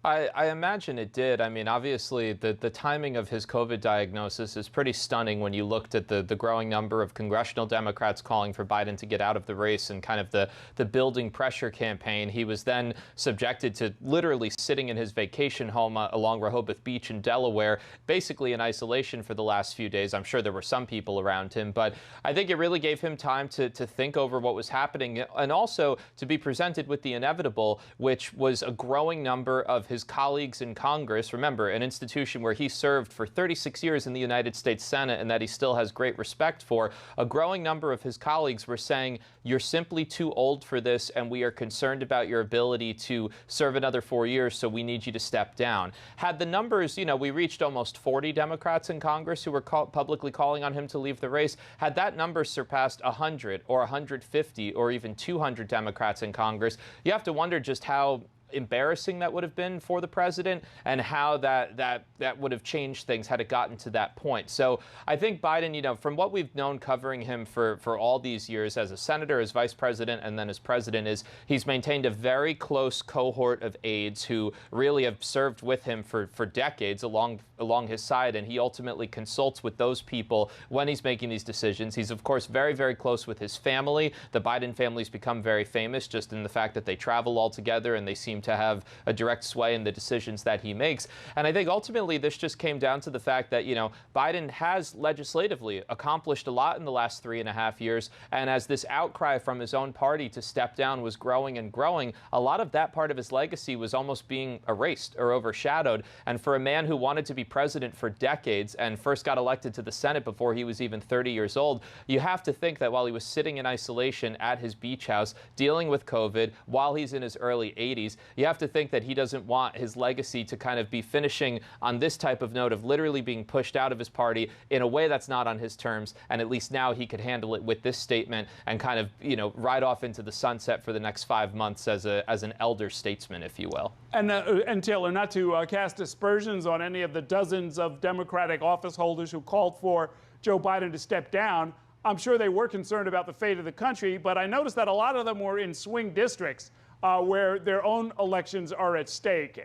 I imagine it did. I mean, obviously, the timing of his COVID diagnosis is pretty stunning when you looked at the growing number of congressional Democrats calling for Biden to get out of the race and kind of the building pressure campaign. He was then subjected to literally sitting in his vacation home along Rehoboth Beach in Delaware, basically in isolation for the last few days. I'm sure there were some people around him, but I think it really gave him time to think over what was happening and also to be presented with the inevitable, which was a growing number of his colleagues in Congress, remember, an institution where he served for 36 years in the United States Senate and that he still has great respect for, a growing number of his colleagues were saying, "You're simply too old for this, and we are concerned about your ability to serve another 4 years, so we need you to step down." Had the numbers, you know, we reached almost 40 Democrats in Congress who were publicly calling on him to leave the race. Had that number surpassed 100 or 150 or even 200 Democrats in Congress, you have to wonder just how embarrassing that would have been for the president and how that would have changed things had it gotten to that point. So I think Biden, you know, from what we've known covering him for all these years as a senator, as vice president, and then as president, is he's maintained a very close cohort of aides who really have served with him for decades along his side, and he ultimately consults with those people when he's making these decisions. He's, of course, very, very close with his family. The Biden family's become very famous just in the fact that they travel all together and they seem seem to have a direct sway in the decisions that he makes. And I think ultimately this just came down to the fact that, you know, Biden has legislatively accomplished a lot in the last 3.5 years. And as this outcry from his own party to step down was growing and growing, a lot of that part of his legacy was almost being erased or overshadowed. And for a man who wanted to be president for decades and first got elected to the Senate before he was even 30 years old, you have to think that while he was sitting in isolation at his beach house dealing with COVID while he's in his early 80s, you have to think that he doesn't want his legacy to kind of be finishing on this type of note of literally being pushed out of his party in a way that's not on his terms. And at least now he could handle it with this statement and kind of, you know, ride off into the sunset for the next 5 months as an elder statesman, if you will.
And Taylor, not to cast aspersions on any of the dozens of Democratic office holders who called for Joe Biden to step down, I'm sure they were concerned about the fate of the country, but I noticed that a lot of them were in swing districts where their own elections are at stake.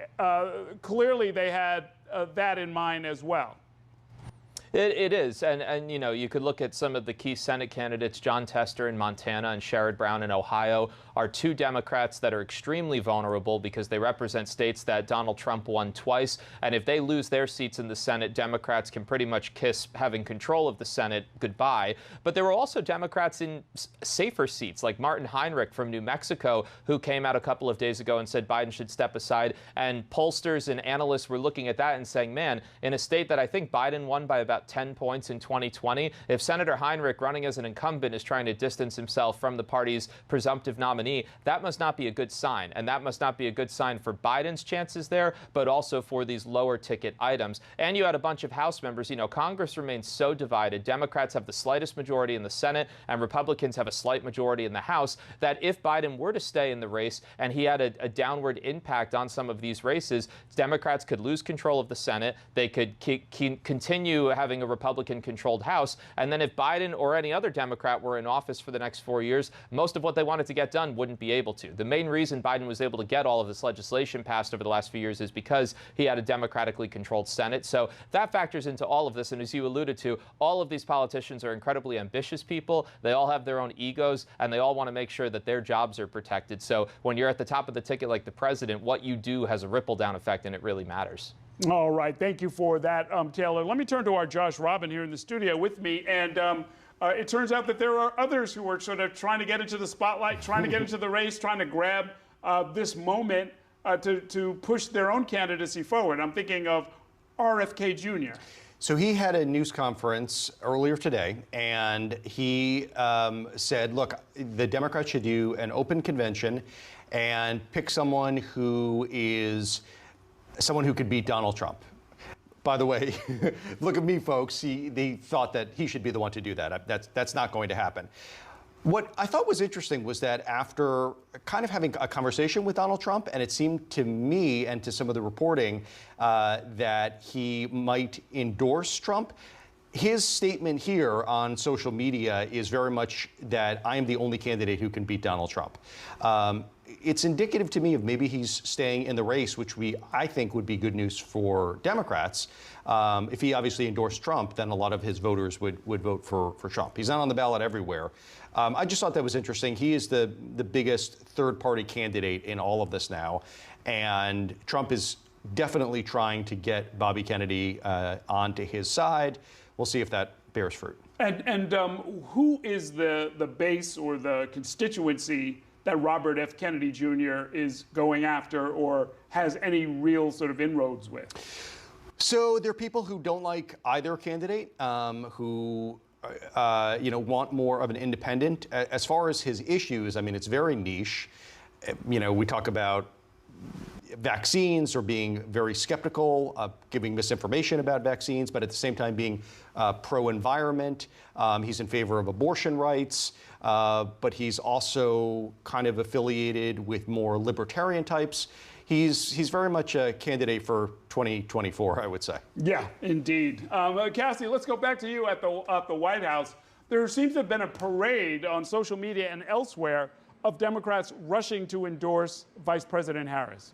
Clearly, they had that in mind as well.
It is. And, you know, you could look at some of the key Senate candidates. John Tester in Montana and Sherrod Brown in Ohio are two Democrats that are extremely vulnerable because they represent states that Donald Trump won twice. And if they lose their seats in the Senate, Democrats can pretty much kiss having control of the Senate goodbye. But there were also Democrats in safer seats, like Martin Heinrich from New Mexico, who came out a couple of days ago and said Biden should step aside. And pollsters and analysts were looking at that and saying, man, in a state that I think Biden won by about 10 points in 2020, if Senator Heinrich, running as an incumbent, is trying to distance himself from the party's presumptive nominee, that must not be a good sign. And that must not be a good sign for Biden's chances there, but also for these lower ticket items. And you had a bunch of House members. You know, Congress remains so divided. Democrats have the slightest majority in the Senate, and Republicans have a slight majority in the House, that if Biden were to stay in the race and he had a downward impact on some of these races, Democrats could lose control of the Senate. They could continue having a Republican-controlled House. And then if Biden or any other Democrat were in office for the next 4 years, most of what they wanted to get done wouldn't be able to. The main reason Biden was able to get all of this legislation passed over the last few years is because he had a democratically controlled Senate. So that factors into all of this. And as you alluded to, all of these politicians are incredibly ambitious people. They all have their own egos, and they all want to make sure that their jobs are protected. So when you're at the top of the ticket like the president, what you do has a ripple-down effect, and it really matters.
All right. Thank you for that, Taylor. Let me turn to our Josh Robin here in the studio with me. And it turns out that there are others who are sort of trying to get into the spotlight, trying to get into the race, trying to grab this moment to push their own candidacy forward. I'm thinking of RFK Jr.
So he had a news conference earlier today, and he said, look, the Democrats should do an open convention and pick someone who could beat Donald Trump. By the way, look at me, folks. They thought that he should be the one to do that. That's not going to happen. What I thought was interesting was that after kind of having a conversation with Donald Trump, and it seemed to me and to some of the reporting that he might endorse Trump, his statement here on social media is very much that I am the only candidate who can beat Donald Trump. It's indicative to me of maybe he's staying in the race, which I think would be good news for Democrats. If he obviously endorsed Trump, then a lot of his voters would vote for Trump. He's not on the ballot everywhere. I just thought that was interesting. He is the biggest third-party candidate in all of this now, and Trump is definitely trying to get Bobby Kennedy onto his side. We'll see if that bears fruit.
And who is the base or the constituency that Robert F. Kennedy Jr. is going after or has any real sort of inroads with?
So there are people who don't like either candidate, who want more of an independent. As far as his issues, I mean, it's very niche. We talk about vaccines or being very skeptical, giving misinformation about vaccines, but at the same time being pro-environment. He's in favor of abortion rights, but he's also kind of affiliated with more libertarian types. He's very much a candidate for 2024, I would say.
Yeah, indeed. Cassie, let's go back to you at the White House. There seems to have been a parade on social media and elsewhere of Democrats rushing to endorse Vice President Harris.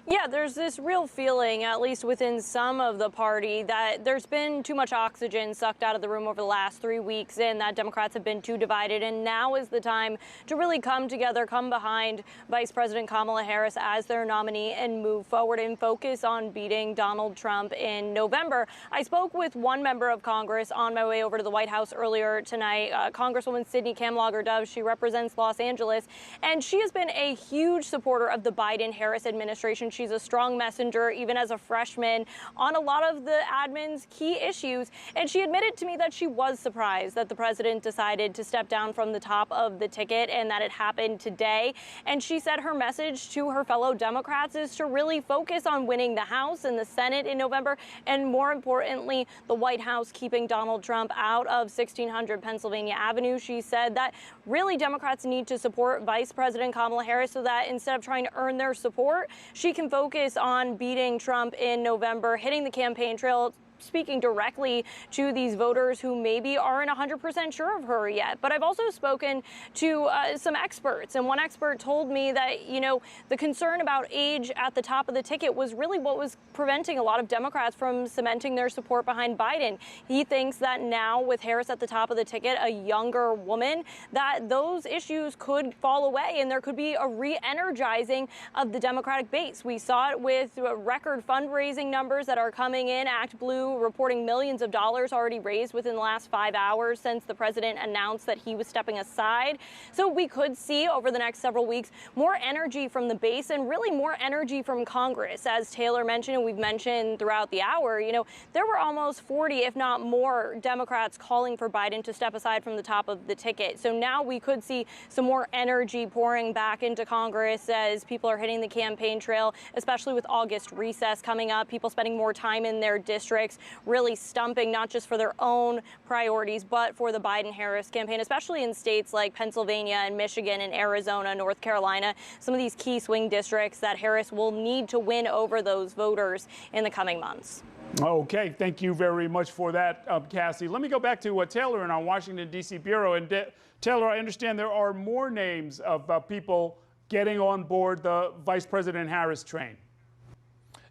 Yeah, there's this real feeling, at least within some of the party, that there's been too much oxygen sucked out of the room over the last 3 weeks and that Democrats have been too divided. And now is the time to really come together, come behind Vice President Kamala Harris as their nominee and move forward and focus on beating Donald Trump in November. I spoke with one member of Congress on my way over to the White House earlier tonight, Congresswoman Sidney Kamlager-Dove. She represents Los Angeles, and she has been a huge supporter of the Biden-Harris administration. She's a strong messenger, even as a freshman, on a lot of the admin's key issues. And she admitted to me that she was surprised that the president decided to step down from the top of the ticket and that it happened today. And she said her message to her fellow Democrats is to really focus on winning the House and the Senate in November, and more importantly, the White House keeping Donald Trump out of 1600 Pennsylvania Avenue. She said that really Democrats need to support Vice President Kamala Harris so that instead of trying to earn their support, she can focus on beating Trump in November, hitting the campaign trail, speaking directly to these voters who maybe aren't 100% sure of her yet. But I've also spoken to some experts, and one expert told me that, you know, the concern about age at the top of the ticket was really what was preventing a lot of Democrats from cementing their support behind Biden. He thinks that now with Harris at the top of the ticket, a younger woman, that those issues could fall away and there could be a re-energizing of the Democratic base. We saw it with record fundraising numbers that are coming in. Act Blue reporting millions of dollars already raised within the last 5 hours since the president announced that he was stepping aside. So we could see over the next several weeks more energy from the base and really more energy from Congress. As Taylor mentioned, and we've mentioned throughout the hour, you know, there were almost 40, if not more, Democrats calling for Biden to step aside from the top of the ticket. So now we could see some more energy pouring back into Congress as people are hitting the campaign trail, especially with August recess coming up, people spending more time in their districts, really stumping not just for their own priorities, but for the Biden-Harris campaign, especially in states like Pennsylvania and Michigan and Arizona, North Carolina, some of these key swing districts that Harris will need to win over those voters in the coming months.
Okay, thank you very much for that, Cassie. Let me go back to Taylor in our Washington, D.C. bureau. And Taylor, I understand there are more names of people getting on board the Vice President Harris train.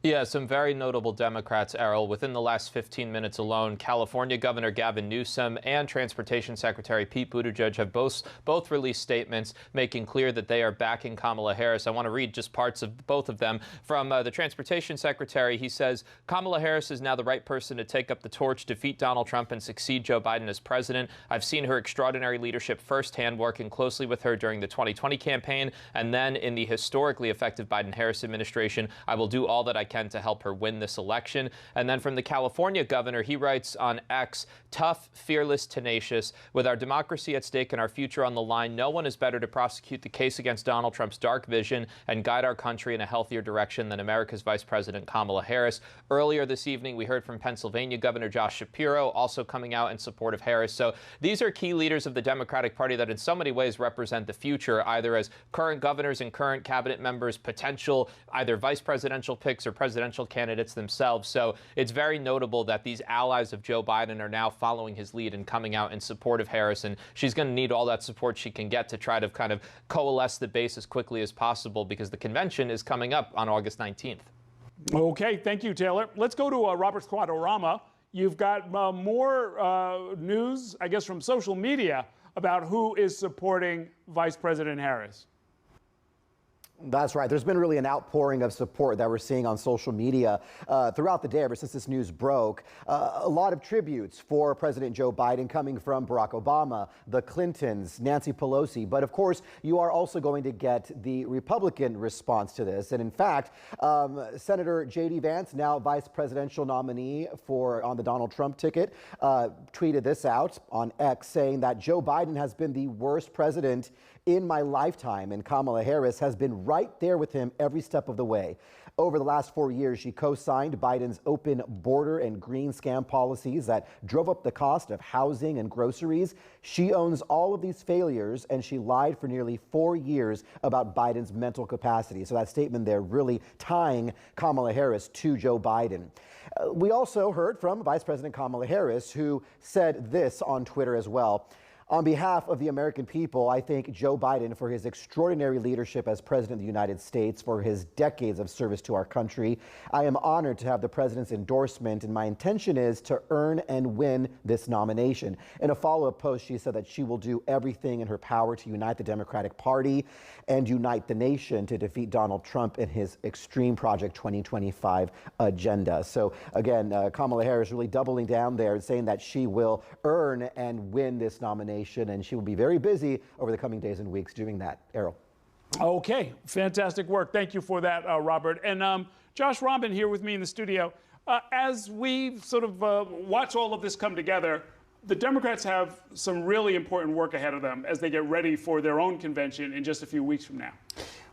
Yeah, some very notable Democrats, Errol. Within the last 15 minutes alone, California Governor Gavin Newsom and Transportation Secretary Pete Buttigieg have both released statements making clear that they are backing Kamala Harris. I want to read just parts of both of them. From the Transportation Secretary, he says, Kamala Harris is now the right person to take up the torch, defeat Donald Trump, and succeed Joe Biden as president. I've seen her extraordinary leadership firsthand, working closely with her during the 2020 campaign and then in the historically effective Biden-Harris administration. I will do all that I can to help her win this election. And then from the California governor, he writes on X, tough, fearless, tenacious. With our democracy at stake and our future on the line, no one is better to prosecute the case against Donald Trump's dark vision and guide our country in a healthier direction than America's Vice President Kamala Harris. Earlier this evening, we heard from Pennsylvania Governor Josh Shapiro also coming out in support of Harris. So these are key leaders of the Democratic Party that in so many ways represent the future, either as current governors and current cabinet members, potential either vice presidential picks or presidential candidates themselves. So it's very notable that these allies of Joe Biden are now following his lead and coming out in support of Harris. And she's going to need all that support she can get to try to kind of coalesce the base as quickly as possible, because the convention is coming up on August 19th.
Okay, thank you, Taylor. Let's go to Robert Squadorama. You've got more news, I guess, from social media about who is supporting Vice President Harris.
That's right. There's been really an outpouring of support that we're seeing on social media throughout the day ever since this news broke. A lot of tributes for President Joe Biden coming from Barack Obama, the Clintons, Nancy Pelosi. But of course, you are also going to get the Republican response to this. And in fact, Senator J.D. Vance, now vice presidential nominee on the Donald Trump ticket, tweeted this out on X, saying that Joe Biden has been the worst president in my lifetime, and Kamala Harris has been right there with him every step of the way. Over the last 4 years, she co-signed Biden's open border and green scam policies that drove up the cost of housing and groceries. She owns all of these failures, and she lied for nearly 4 years about Biden's mental capacity. So that statement there really tying Kamala Harris to Joe Biden. We also heard from Vice President Kamala Harris, who said this on Twitter as well. On behalf of the American people, I thank Joe Biden for his extraordinary leadership as President of the United States, for his decades of service to our country. I am honored to have the president's endorsement, and my intention is to earn and win this nomination. In a follow-up post, she said that she will do everything in her power to unite the Democratic Party and unite the nation to defeat Donald Trump in his Extreme Project 2025 agenda. So again, Kamala Harris really doubling down there and saying that she will earn and win this nomination, and she will be very busy over the coming days and weeks doing that. Errol.
Okay, fantastic work. Thank you for that, Robert. And Josh Robin here with me in the studio. As we sort of watch all of this come together, the Democrats have some really important work ahead of them as they get ready for their own convention in just a few weeks from now.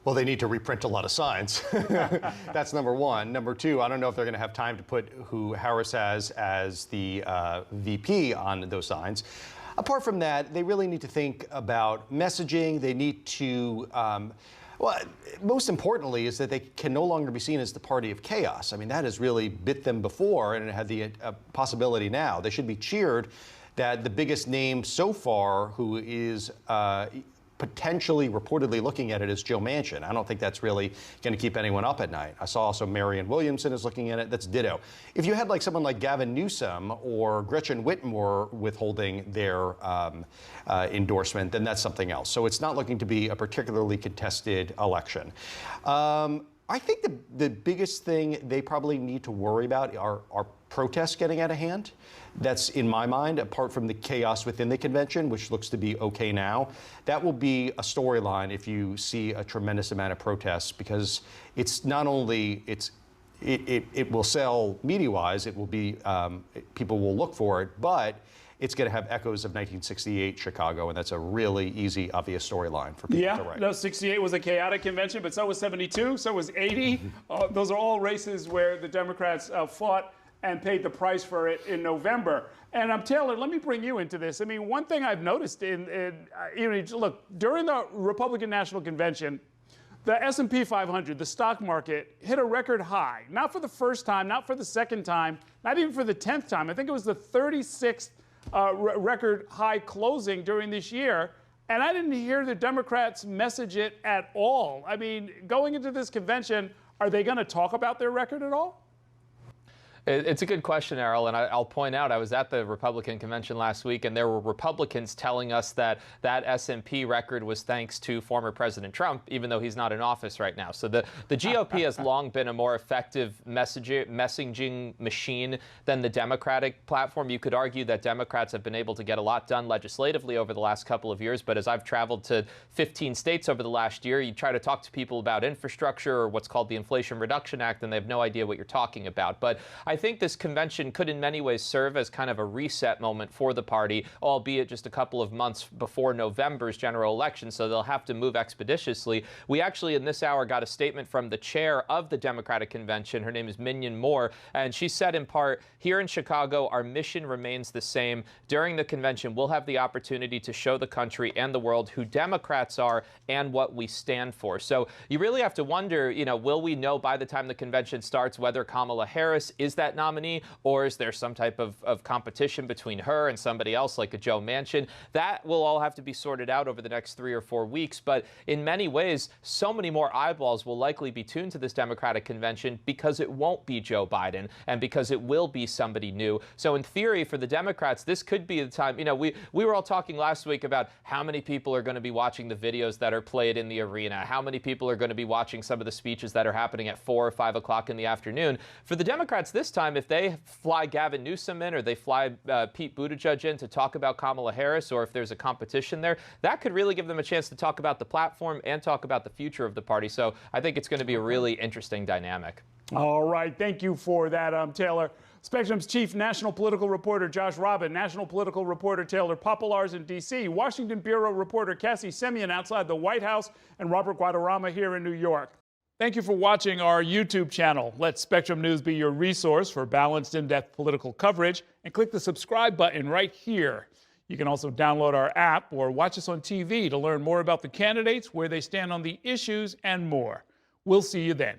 Well, they need to reprint a lot of signs. That's number one. Number two, I don't know if they're going to have time to put who Harris has as the VP on those signs. Apart from that, they really need to think about messaging. They need to, well, most importantly is that they can no longer be seen as the party of chaos. I mean, that has really bit them before, and it had the possibility now. They should be cheered that the biggest name so far who is potentially, reportedly looking at it as Joe Manchin. I don't think that's really going to keep anyone up at night. I saw also Marianne Williamson is looking at it. That's ditto. If you had like someone like Gavin Newsom or Gretchen Whitmer withholding their endorsement, then that's something else. So it's not looking to be a particularly contested election. I think the biggest thing they probably need to worry about are protests getting out of hand. That's, in my mind, apart from the chaos within the convention, which looks to be okay now, that will be a storyline if you see a tremendous amount of protests, because it's not only, it will sell media-wise, it will be, people will look for it, but it's going to have echoes of 1968 Chicago, and that's a really easy, obvious storyline for people to write.
No, 68 was a chaotic convention, but so was 72, so was 80. Those are all races where the Democrats fought and paid the price for it in November. And Taylor, let me bring you into this. I mean, one thing I've noticed look, during the Republican National Convention, the S&P 500, the stock market, hit a record high. Not for the first time, not for the second time, not even for the 10th time. I think it was the 36th record high closing during this year. And I didn't hear the Democrats message it at all. I mean, going into this convention, are they going to talk about their record at all?
It's a good question, Errol, and I'll point out I was at the Republican convention last week, and there were Republicans telling us that that S&P record was thanks to former President Trump, even though he's not in office right now. So the GOP has long been a more effective messaging machine than the Democratic platform. You could argue that Democrats have been able to get a lot done legislatively over the last couple of years, but as I've traveled to 15 states over the last year, you try to talk to people about infrastructure or what's called the Inflation Reduction Act, and they have no idea what you're talking about. But I think this convention could in many ways serve as kind of a reset moment for the party, albeit just a couple of months before November's general election, so they'll have to move expeditiously. We actually in this hour got a statement from the chair of the Democratic Convention. Her name is Minion Moore, and she said in part, here in Chicago, our mission remains the same. During the convention, we'll have the opportunity to show the country and the world who Democrats are and what we stand for. So you really have to wonder, will we know by the time the convention starts whether Kamala Harris is that nominee, or is there some type of competition between her and somebody else like a Joe Manchin? That will all have to be sorted out over the next 3 or 4 weeks, but in many ways, so many more eyeballs will likely be tuned to this Democratic convention because it won't be Joe Biden and because it will be somebody new. So in theory, for the Democrats, this could be the time. We were all talking last week about how many people are going to be watching the videos that are played in the arena, how many people are going to be watching some of the speeches that are happening at 4 or 5 o'clock in the afternoon. For the Democrats this time, if they fly Gavin Newsom in or they fly Pete Buttigieg in to talk about Kamala Harris, or if there's a competition there, that could really give them a chance to talk about the platform and talk about the future of the party. So I think it's going to be a really interesting dynamic.
All right. Thank you for that, Taylor. Spectrum's chief national political reporter Josh Robin, national political reporter Taylor Popolars in D.C., Washington Bureau reporter Cassie Simeon outside the White House, and Robert Guadarrama here in New York. Thank you for watching our YouTube channel. Let Spectrum News be your resource for balanced, in-depth political coverage, and click the subscribe button right here. You can also download our app or watch us on TV to learn more about the candidates, where they stand on the issues, and more. We'll see you then.